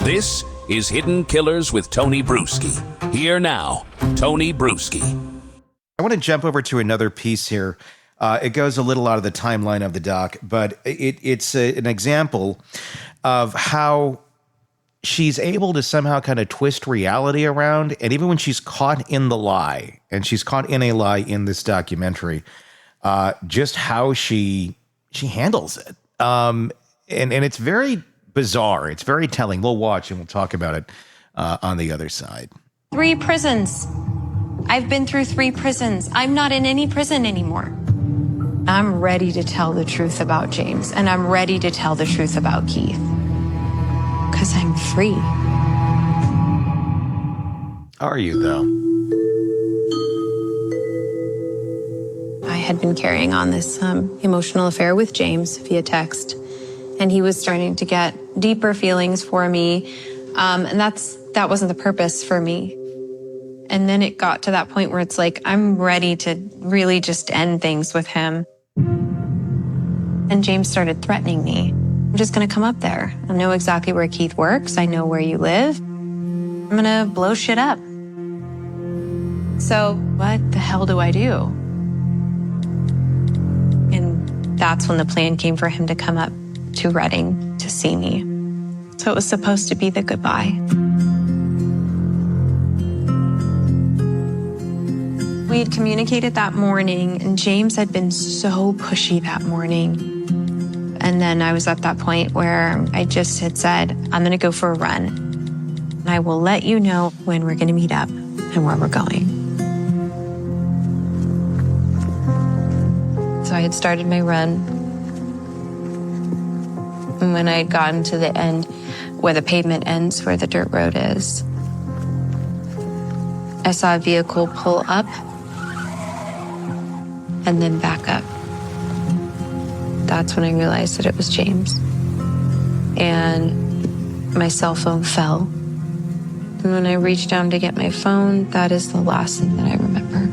This is Hidden Killers with Tony Bruschi. Here now, Tony Bruschi. I want to jump over to another piece here. It goes a little out of the timeline of the doc, but it's an example of how she's able to somehow kind of twist reality around. And even when she's caught in the lie, and she's caught in a lie in this documentary, just how she handles it. And it's very bizarre. It's very telling. We'll watch and we'll talk about it on the other side. 3 prisons. I've been through 3 prisons. I'm not in any prison anymore. I'm ready to tell the truth about James, and I'm ready to tell the truth about Keith. Because I'm free. Are you, though? I had been carrying on this emotional affair with James via text, and he was starting to get deeper feelings for me, and that wasn't the purpose for me. And then it got to that point where it's like, I'm ready to really just end things with him. And James started threatening me. I'm just gonna come up there. I know exactly where Keith works. I know where you live. I'm gonna blow shit up. So what the hell do I do? And that's when the plan came for him to come up to Reading to see me. So it was supposed to be the goodbye. We had communicated that morning, and James had been so pushy that morning. And then I was at that point where I just had said, I'm gonna go for a run. And I will let you know when we're gonna meet up and where we're going. So I had started my run. And when I had gotten to the end where the pavement ends, where the dirt road is, I saw a vehicle pull up and then back up. That's when I realized that it was James. And my cell phone fell. And when I reached down to get my phone, that is the last thing that I remember.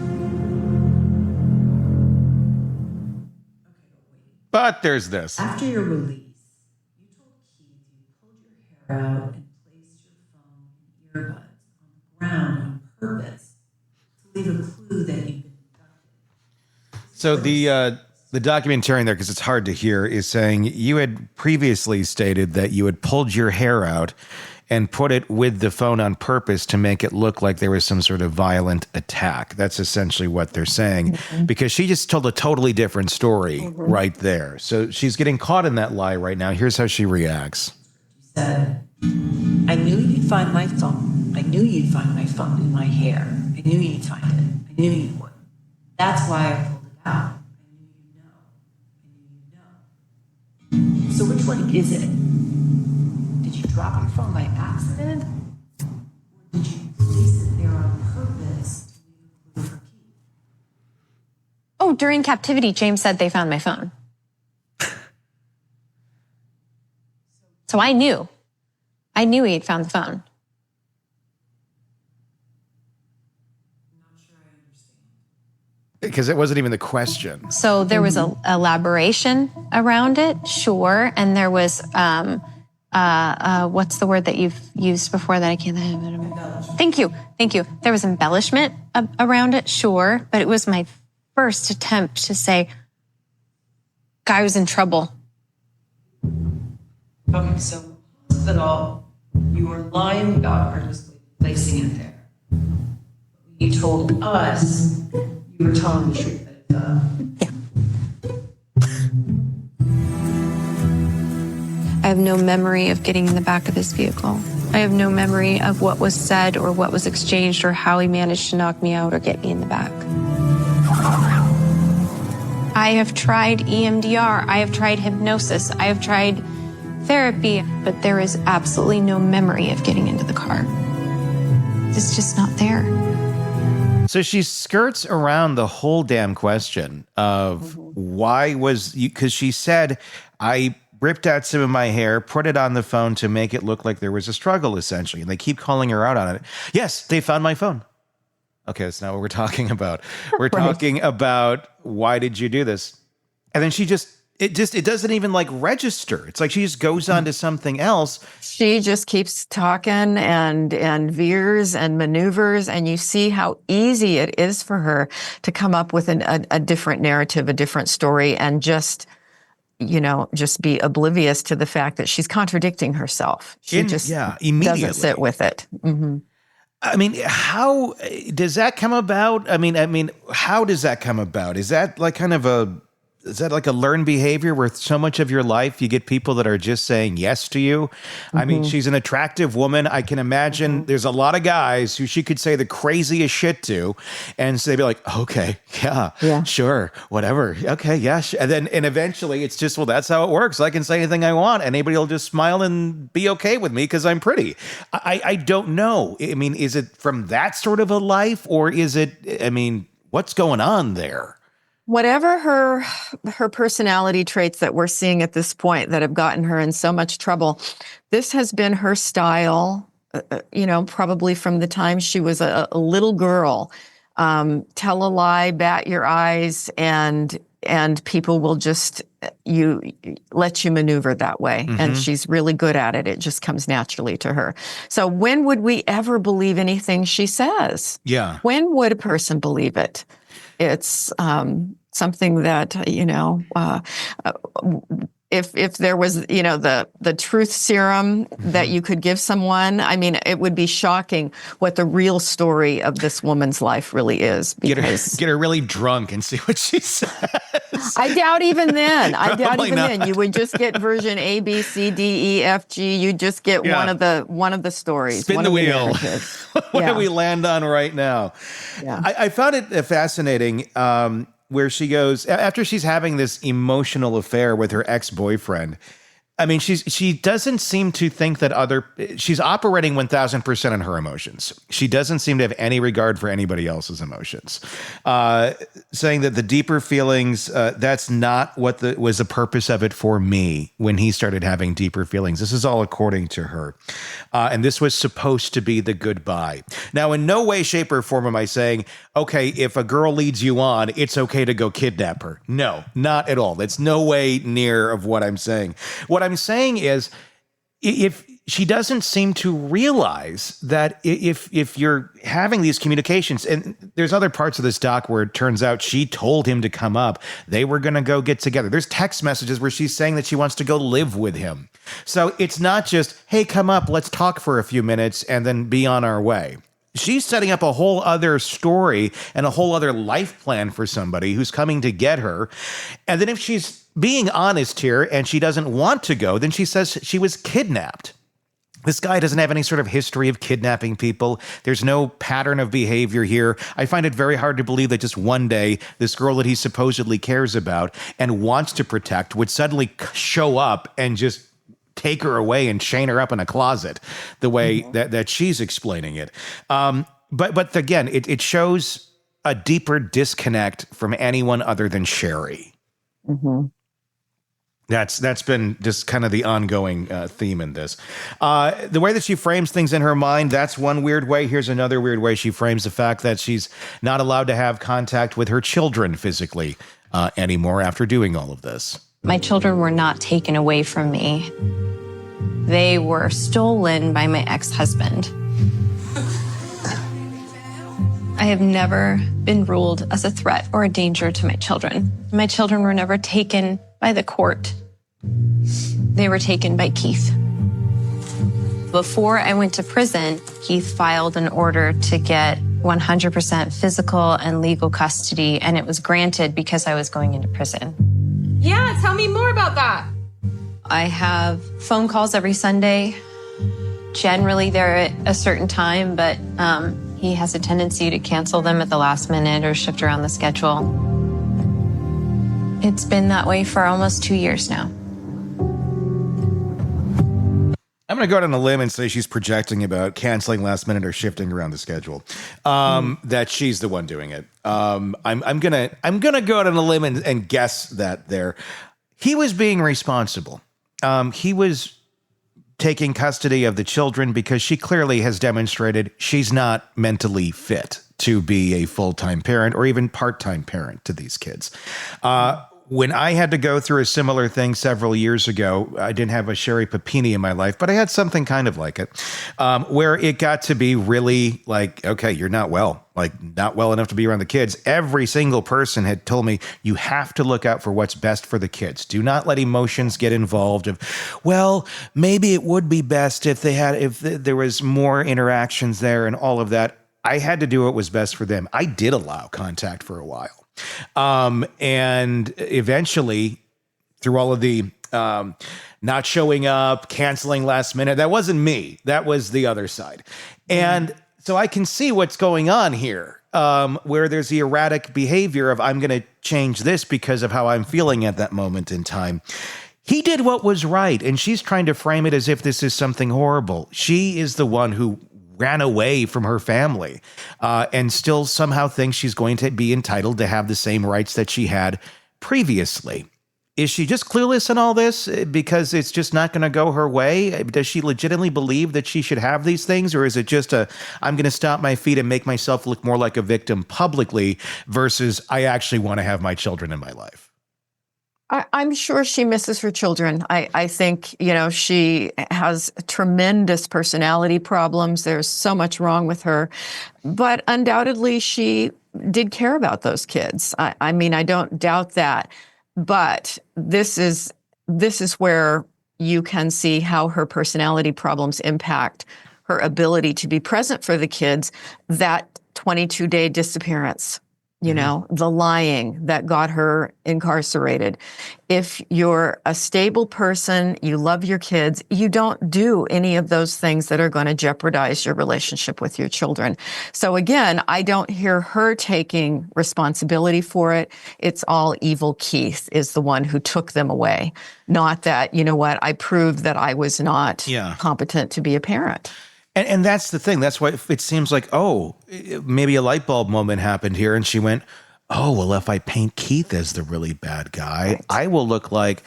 But there's this. After your release, you told Keith you pulled your hair out and placed your phone and earbuds on the ground on purpose to leave a clue that you'd been abducted. So the documentarian there, because it's hard to hear, is saying you had previously stated that you had pulled your hair out and put it with the phone on purpose to make it look like there was some sort of violent attack. That's essentially what they're saying, because she just told a totally different story right there. So she's getting caught in that lie right now. Here's how she reacts. You said, I knew you'd find my phone. I knew you'd find my phone in my hair. I knew you'd find it. I knew you would. That's why I pulled it out. So which one is it? Did you drop your phone by accident? Or did you place it there on purpose to leave a clue for Keith? Oh, during captivity, James said they found my phone. So I knew. I knew he had found the phone. Because it wasn't even the question. So there was a elaboration around it, sure, and there was what's the word that you've used before that I can't? Thank you. There was embellishment around it, sure, but it was my first attempt to say, guy was in trouble. Okay, so hospital, you were lying about purposely placing it there. You told us. You were telling the truth. Yeah. I have no memory of getting in the back of this vehicle. I have no memory of what was said or what was exchanged or how he managed to knock me out or get me in the back. I have tried EMDR. I have tried hypnosis. I have tried therapy, but there is absolutely no memory of getting into the car. It's just not there. So she skirts around the whole damn question of why was you, because she said, I ripped out some of my hair, put it on the phone to make it look like there was a struggle, essentially. And they keep calling her out on it. Yes, they found my phone. Okay, that's not what we're talking about. We're talking about why did you do this? And then she just it doesn't even like register. It's like she just goes on to something else. She just keeps talking and veers and maneuvers, and you see how easy it is for her to come up with a different narrative, a different story, and just be oblivious to the fact that she's contradicting herself. She immediately doesn't sit with it. Mm-hmm. I mean, how does that come about? I mean, how does that come about? Is that like a learned behavior where so much of your life you get people that are just saying yes to you? Mm-hmm. I mean, she's an attractive woman. I can imagine there's a lot of guys who she could say the craziest shit to, and so they'd be like, okay, yeah, sure, whatever. Okay, yeah. And eventually it's just, well, that's how it works. I can say anything I want and anybody will just smile and be okay with me because I'm pretty. I don't know. I mean, is it from that sort of a life, or is it, I mean, what's going on there? Whatever her personality traits that we're seeing at this point that have gotten her in so much trouble, this has been her style, probably from the time she was a little girl. Tell a lie, bat your eyes, and people will just let you maneuver that way. Mm-hmm. And she's really good at it. It just comes naturally to her. So when would we ever believe anything she says? Yeah. When would a person believe it? It's something that, if there was, the truth serum that you could give someone, I mean, it would be shocking what the real story of this woman's life really is. Because get her really drunk and see what she says. I doubt even then. You would just get version A, B, C, D, E, F, G. You just get one of the stories. Spin the wheel. What do we land on right now? Yeah. I found it fascinating. Where she goes after she's having this emotional affair with her ex-boyfriend. I mean, she doesn't seem to think that she's operating 1,000% on her emotions. She doesn't seem to have any regard for anybody else's emotions. Saying that the deeper feelings, that's not what was the purpose of it for me when he started having deeper feelings. This is all according to her. And this was supposed to be the goodbye. Now, in no way, shape, or form am I saying, okay, if a girl leads you on, it's okay to go kidnap her. No, not at all. That's no way near of what I'm saying. What I'm saying is, if she doesn't seem to realize that if you're having these communications, and there's other parts of this doc where it turns out she told him to come up, they were going to go get together. There's text messages where she's saying that she wants to go live with him. So it's not just, hey, come up, let's talk for a few minutes and then be on our way. She's setting up a whole other story and a whole other life plan for somebody who's coming to get her. And then if she's being honest here and she doesn't want to go, then she says she was kidnapped. This guy doesn't have any sort of history of kidnapping people. There's no pattern of behavior here. I find it very hard to believe that just one day, this girl that he supposedly cares about and wants to protect would suddenly show up and just take her away and chain her up in a closet the way that she's explaining it. But again, it shows a deeper disconnect from anyone other than Sherri. Mm-hmm. That's been just kind of the ongoing theme in this. The way that she frames things in her mind, that's one weird way. Here's another weird way she frames the fact that she's not allowed to have contact with her children physically anymore after doing all of this. My children were not taken away from me. They were stolen by my ex-husband. I have never been ruled as a threat or a danger to my children. My children were never taken by the court. They were taken by Keith. Before I went to prison, Keith filed an order to get 100% physical and legal custody, and it was granted because I was going into prison. Yeah, tell me more about that. I have phone calls every Sunday. Generally, they're at a certain time, but he has a tendency to cancel them at the last minute or shift around the schedule. It's been that way for almost 2 years now. I'm going to go out on a limb and say she's projecting about canceling last minute or shifting around the schedule. That she's the one doing it. I'm gonna go out on a limb and guess that there. He was being responsible. He was taking custody of the children because she clearly has demonstrated she's not mentally fit to be a full-time parent or even part-time parent to these kids. when I had to go through a similar thing several years ago, I didn't have a Sherri Papini in my life, but I had something kind of like it, where it got to be really like, okay, you're not well enough to be around the kids. Every single person had told me, you have to look out for what's best for the kids. Do not let emotions get involved of, well, maybe it would be best if there was more interactions there and all of that. I had to do what was best for them. I did allow contact for a while. And eventually, through all of the not showing up, canceling last minute, that wasn't me. That was the other side. And so I can see what's going on here, where there's the erratic behavior of I'm going to change this because of how I'm feeling at that moment in time. He did what was right, and she's trying to frame it as if this is something horrible. She is the one who ran away from her family and still somehow thinks she's going to be entitled to have the same rights that she had previously. Is she just clueless in all this because it's just not going to go her way? Does she legitimately believe that she should have these things? Or is it just I'm going to stomp my feet and make myself look more like a victim publicly versus I actually want to have my children in my life? I'm sure she misses her children. I think, she has tremendous personality problems. There's so much wrong with her. But undoubtedly, she did care about those kids. I mean, I don't doubt that. But this is where you can see how her personality problems impact her ability to be present for the kids. That 22-day disappearance. The lying that got her incarcerated. If you're a stable person, you love your kids, you don't do any of those things that are going to jeopardize your relationship with your children. So again, I don't hear her taking responsibility for it. It's all evil Keith is the one who took them away. Not that, I proved that I was not competent to be a parent. And that's the thing. That's why it seems like, maybe a light bulb moment happened here. And she went, well, if I paint Keith as the really bad guy, right, I will look like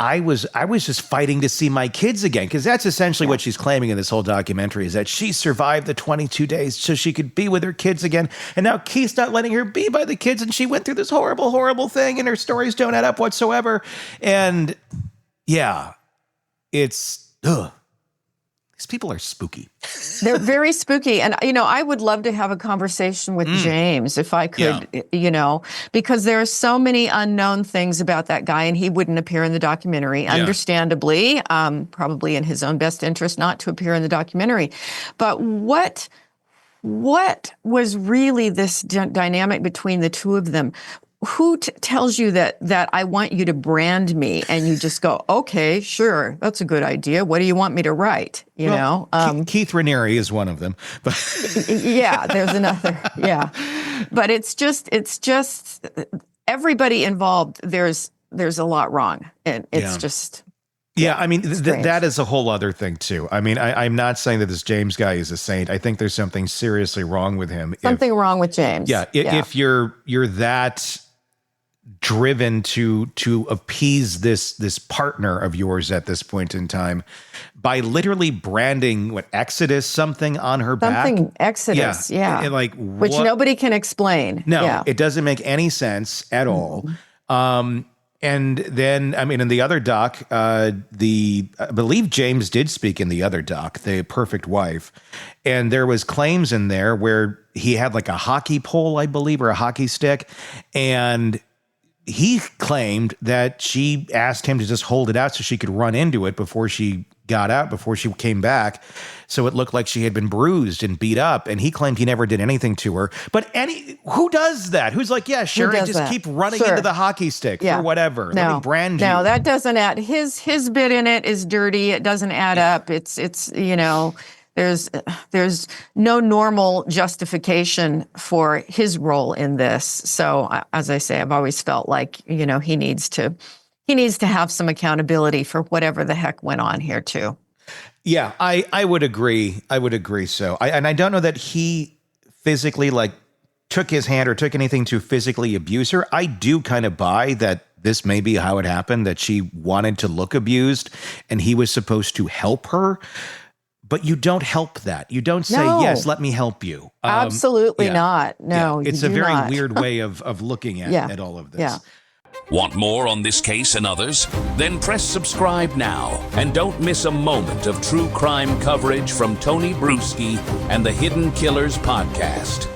I was just fighting to see my kids again. Because that's essentially what she's claiming in this whole documentary, is that she survived the 22 days so she could be with her kids again. And now Keith's not letting her be by the kids. And she went through this horrible, horrible thing. And her stories don't add up whatsoever. And it's, these people are spooky. They're very spooky. And, I would love to have a conversation with James if I could, because there are so many unknown things about that guy, and he wouldn't appear in the documentary, understandably, probably in his own best interest not to appear in the documentary. But what was really this dynamic between the two of them? Who tells you that I want you to brand me, and you just go, okay, sure, that's a good idea. What do you want me to write? Keith Raniere is one of them. But there's another. Yeah, but it's just everybody involved. There's a lot wrong, and it's just. Yeah, I mean, that is a whole other thing, too. I mean, I'm not saying that this James guy is a saint. I think there's something seriously wrong with him. Something wrong with James. If you're that driven to appease this partner of yours at this point in time by literally branding Exodus something on her back. Something Exodus, which nobody can explain. No, it doesn't make any sense at all. And then, I mean, in the other doc, I believe James did speak in the other doc, The Perfect Wife. And there was claims in there where he had like a hockey pole, I believe, or a hockey stick. And he claimed that she asked him to just hold it out so she could run into it before she got out, before she came back. So it looked like she had been bruised and beat up. And he claimed he never did anything to her. But who does that? Who's like, yeah, Sherri, just keep running into the hockky stick for whatever. Let me brand you. No, that doesn't add. His bit in it is dirty. It doesn't add up. It's there's no normal justification for his role in this. So as I say, I've always felt like, he needs to have some accountability for whatever the heck went on here too. Yeah, I would agree. I would agree. So I don't know that he physically took his hand or took anything to physically abuse her. I do kind of buy that this may be how it happened, that she wanted to look abused and he was supposed to help her. But you don't help that. You don't say, yes, let me help you. Absolutely not. No, it's a very weird way of looking at all of this. Yeah. Want more on this case and others? Then press subscribe now and don't miss a moment of true crime coverage from Tony Bruschi and the Hidden Killers podcast.